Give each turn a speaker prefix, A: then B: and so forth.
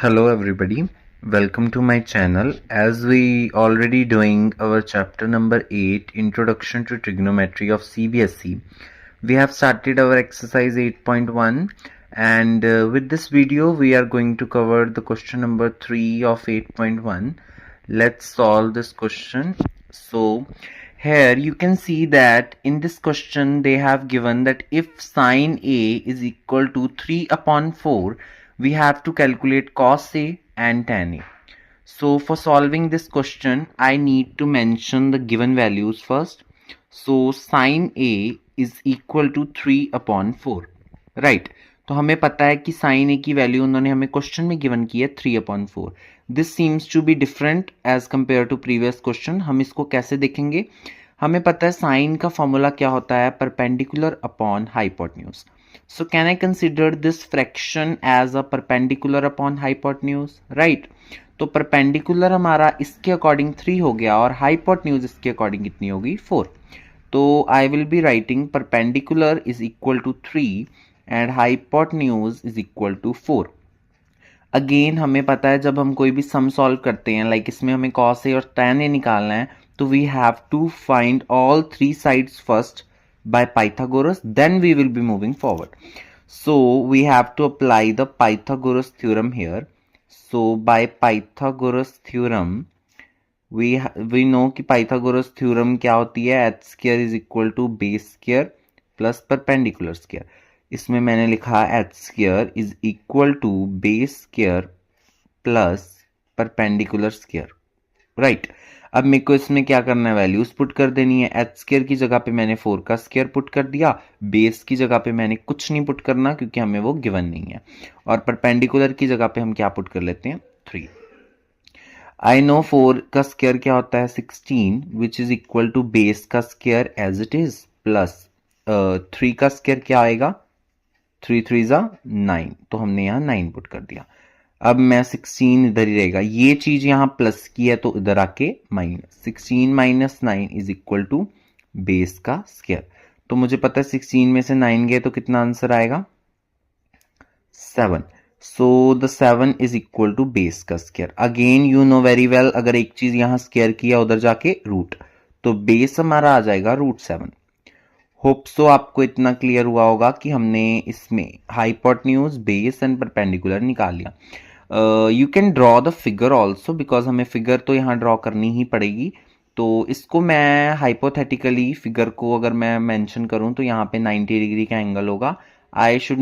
A: Hello everybody, welcome to my channel. As we already doing our chapter number 8, Introduction to Trigonometry of CBSE, we have started our exercise 8.1 and with this video we are going to cover the question number 3 of 8.1. Let's solve this question. So here you can see that in this question they have given that if sine A is equal to 3 upon 4, we have to calculate cos A and tan A. So for solving this question, I need to mention the given values first. So sin A is equal to 3 upon 4. Right. तो हमें पता है कि sin A की value उन्होंने हमें question में given की है 3 upon 4. This seems to be different as compare to previous question. हम इसको कैसे देखेंगे? हमें पता है साइन का फॉर्मूला क्या होता है, perpendicular upon hypotenuse. So can I consider this fraction as a perpendicular upon hypotenuse? Right. तो परपेंडिकुलर हमारा इसके अकॉर्डिंग 3 हो गया और हाइपोटेन्यूज इसके अकॉर्डिंग कितनी होगी 4. तो I will be writing perpendicular is equal to 3 and hypotenuse is equal to 4. Again हमें पता है जब हम कोई भी सम सॉल्व करते हैं, लाइक इसमें हमें cos A और tan A निकालना है, तो we have to find all 3 sides first by Pythagoras, then we will be moving forward. So we have to apply the Pythagoras theorem here. So by Pythagoras theorem we know कि Pythagoras theorem क्या होती है, h square is equal to base square plus perpendicular square. इसमें मैंने लिखा h square is equal to base square plus perpendicular square. Right. अब मेरे को इसमें क्या करना है, वैल्यूज पुट कर देनी है. एच स्क्वायर की जगह पे मैंने 4 का स्क्वायर पुट कर दिया, बेस की जगह पे मैंने कुछ नहीं पुट करना क्योंकि हमें वो गिवन नहीं है. और परपेंडिकुलर की जगह पे हम क्या पुट कर लेते हैं, 3. आई नो 4 का स्क्वायर क्या होता है, 16, which is equal to base का square as it is plus 3 का स्क्वायर क्या आएगा, 3 3 9. तो हमने यहाँ 9 पुट कर दिया. अब मैं 16 इधर ही रहेगा, ये चीज यहां प्लस की है तो इधर आके minus. 16 minus 9 is equal to base का स्क्वायर. तो मुझे पता है 16 में से 9 गए तो कितना आंसर आएगा, 7. So the 7 is equal to base का square. Again you know very well, अगर एक चीज यहां स्क्वायर किया उधर जाके रूट, तो बेस हमारा आ जाएगा √7. होप सो आपको इतना क्लियर हुआ होगा कि हमने इसमें हाइपोटेन्यूज, बेस एंड परपेंडिकुलर निकाल लिया. You can draw the figure also, because हमें फिगर तो यहाँ ड्रॉ करनी ही पड़ेगी. तो इसको मैं हाइपोथेटिकली फिगर को अगर मैं मेंशन करूं तो यहाँ पे 90 डिग्री का एंगल होगा. I should